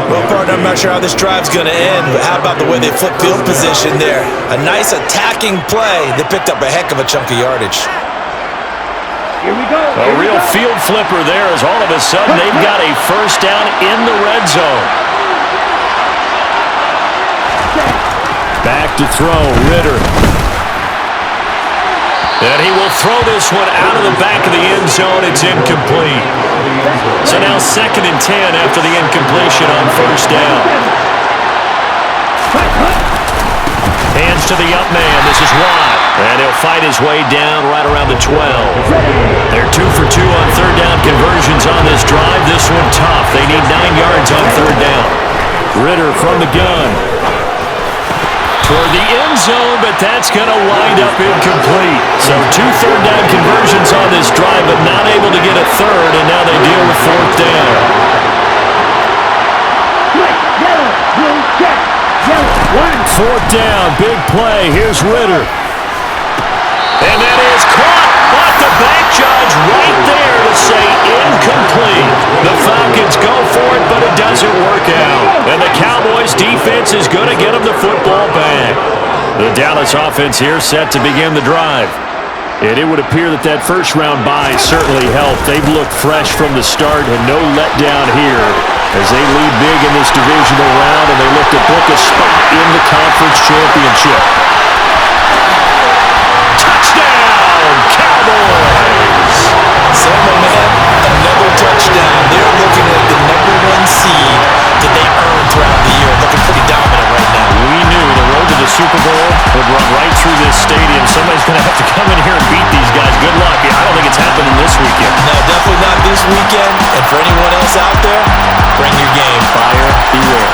Well, partner, I'm not sure how this drive's going to end, but how about the way they flip field position there? A nice attacking play that picked up a heck of a chunk of yardage. Here we go. A real field flipper there as all of a sudden they've got a first down in the red zone. Back to throw. Ritter. And he will throw this one out of the back of the end zone. It's incomplete. So now 2nd and 10 after the incompletion on 1st down. Hands to the up man. This is Watt. And he'll fight his way down right around the 12. They're 2 for 2 on 3rd down conversions on this drive. This one tough. They need 9 yards on 3rd down. Ritter from the gun. Toward the end zone, but that's going to wind up incomplete. So 2 third down conversions on this drive, but not able to get a third, and now they deal with 4th down. 4th down, big play. Here's Ritter. And that is caught. But the back judge right there to say incomplete. The Falcons go for it, but it doesn't work out. And the Cowboys defense is going to get them the football back. The Dallas offense here set to begin the drive. And it would appear that that first-round bye certainly helped. They've looked fresh from the start and no letdown here as they lead big in this divisional round, and they look to book a spot in the conference championship. Touchdown, Cowboys! So, my man, another touchdown. They're looking like the #1 seed that they earned throughout the year. Looking pretty dominant right now. We knew the road to the Super Bowl would run right through this stadium. Somebody's going to have to come in here and beat these guys. Good luck. I don't think it's happening this weekend. No, definitely not this weekend. And for anyone else out there, bring your game. Buyer beware.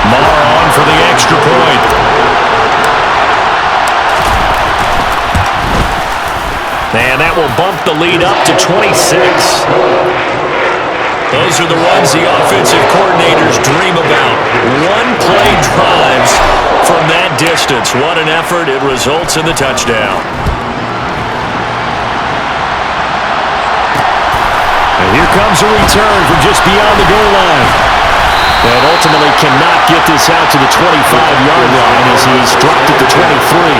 Marr on for the extra point. And that will bump the lead up to 26. Those are the ones the offensive coordinators dream about. One-play drives from that distance. What an effort. It results in the touchdown. And here comes a return from just beyond the goal line. And ultimately cannot get this out to the 25-yard line as he's dropped at the 23.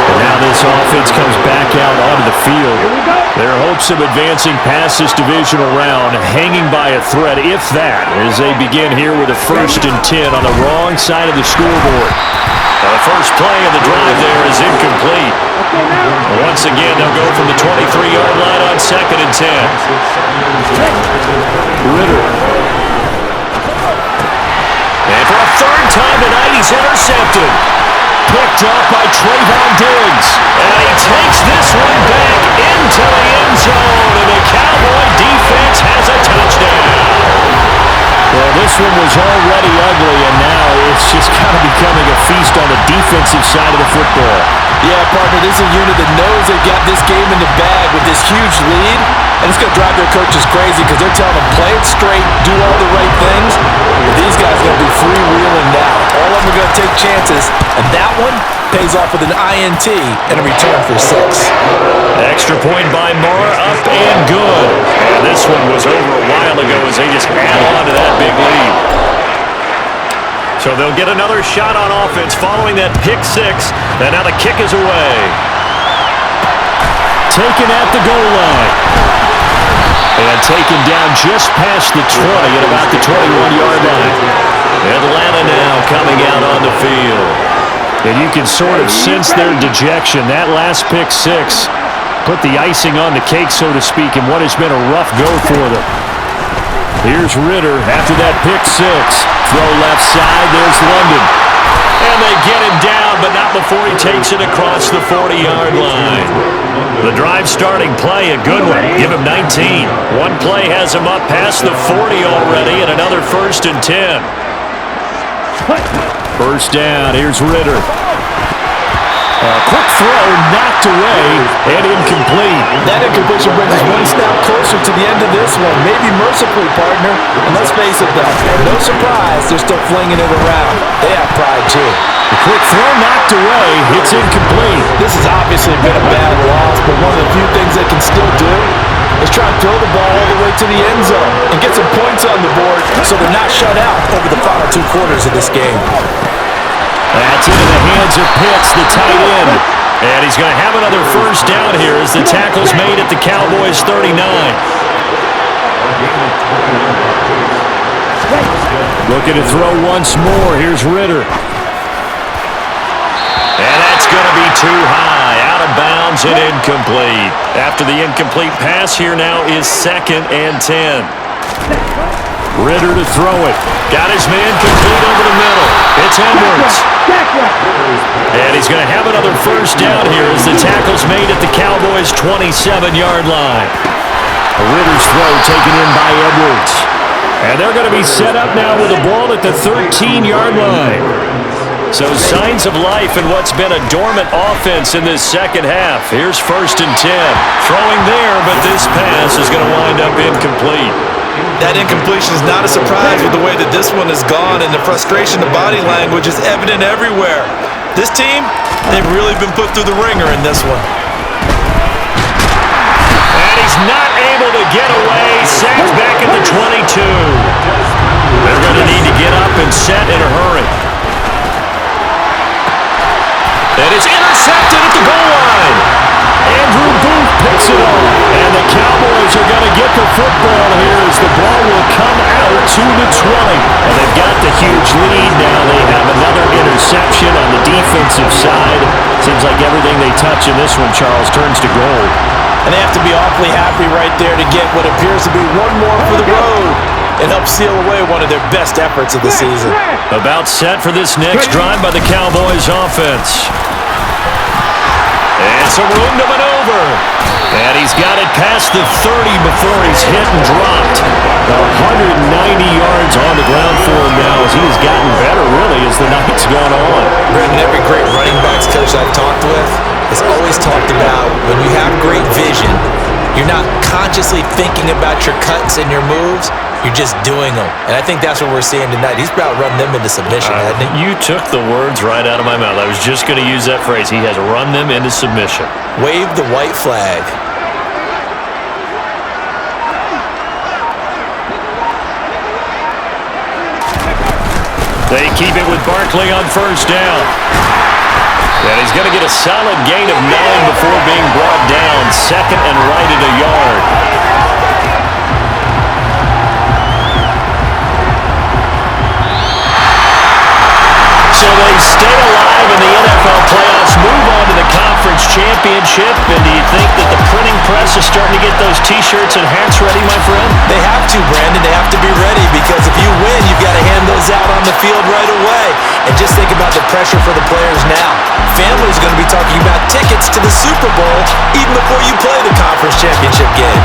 And now this offense comes back out onto the field. Their hopes of advancing past this divisional round hanging by a thread, if that, as they begin here with a 1st and 10 on the wrong side of the scoreboard. Now the first play of the drive there is incomplete. Once again, they'll go from the 23-yard line on 2nd and 10. Ritter. And for a 3rd time tonight, he's intercepted. Picked up by Trevon. And he takes this one back into the end zone, and the Cowboy defense has a touchdown. Well, this one was already ugly, and now it's just kind of becoming a feast on the defensive side of the football. Yeah, partner, this is a unit that knows they've got this game in the bag with this huge lead, and it's going to drive their coaches crazy because they're telling them, play it straight, do all the right things. But these guys are going to be freewheeling now. All of them are going to take chances, and that one pays off with an INT and a return for 6. Extra point by Marr, up and good. And this one was over a while ago as they just add on to that big lead. So they'll get another shot on offense following that pick 6, and now the kick is away. Taken at the goal line. And taken down just past the 20 at about the 21-yard line. Atlanta now coming out on the field. And you can sort of sense their dejection. That last pick 6 put the icing on the cake, so to speak, in what has been a rough go for them. Here's Ritter after that pick 6. Throw left side, there's London. And they get him down, but not before he takes it across the 40-yard line. The drive starting play, a good one. Give him 19. One play has him up past the 40 already, and another 1st and 10. 1st down, here's Ritter. Quick throw, knocked away, and incomplete. That incompletion brings us one step closer to the end of this one. Maybe mercifully, partner. And let's face it, though, no surprise, they're still flinging it around. They have pride, too. The quick throw knocked away. It's incomplete. This has obviously been a bad loss, but one of the few things they can still do is try and throw the ball all the way to the end zone and get some points on the board so they're not shut out over the final 2 quarters of this game. That's into the hands of Pitts, the tight end. And he's going to have another 1st down here as the tackle's made at the Cowboys 39. Looking to throw once more. Here's Ritter. And that's going to be too high. Out of bounds and incomplete. After the incomplete pass, here now is 2nd and 10. Ritter to throw it. Got his man complete over the middle. It's Edwards. And he's going to have another first down here as the tackle's made at the Cowboys' 27-yard line. Ritter's throw taken in by Edwards. And they're going to be set up now with the ball at the 13-yard line. So signs of life in what's been a dormant offense in this second half. Here's 1st and 10. Throwing there, but this pass is going to wind up incomplete. That incompletion is not a surprise with the way that this one has gone, and the frustration, the body language is evident everywhere. This team, they've really been put through the ringer in this one. And he's not able to get away. Sacked back at the 22. They're going to need to get up and set in a hurry. That is intercepted at the goal line. Andrew Booth picks it up. And the Cowboys are going to get the football here as the ball will come out to the 20. And they've got the huge lead now. They have another interception on the defensive side. Seems like everything they touch in this one, Charles, turns to gold. And they have to be awfully happy right there to get what appears to be one more for the road and help seal away one of their best efforts of the season. About set for this next drive by the Cowboys offense. And some room to maneuver. And he's got it past the 30 before he's hit and dropped. 190 yards on the ground for him now as he has gotten better, really, as the night's gone on. Brandon, every great running backs coach I've talked with has always talked about when you have great vision, you're not consciously thinking about your cuts and your moves. You're just doing them. And I think that's what we're seeing tonight. He's about run them into submission, hasn't he? You took the words right out of my mouth. I was just going to use that phrase. He has run them into submission. Wave the white flag. They keep it with Barkley on 1st down. And he's going to get a solid gain of 9 before being brought down. 2nd and right at a yard. So they stay alive in the NFL playoffs, move on to the conference championship. And do you think that the printing press is starting to get those T-shirts and hats ready, my friend? They have to, Brandon. They have to be ready because if you win, you've got to hand those out on the field right away. And just think about the pressure for the players now. Families are going to be talking about tickets to the Super Bowl even before you play the conference championship game.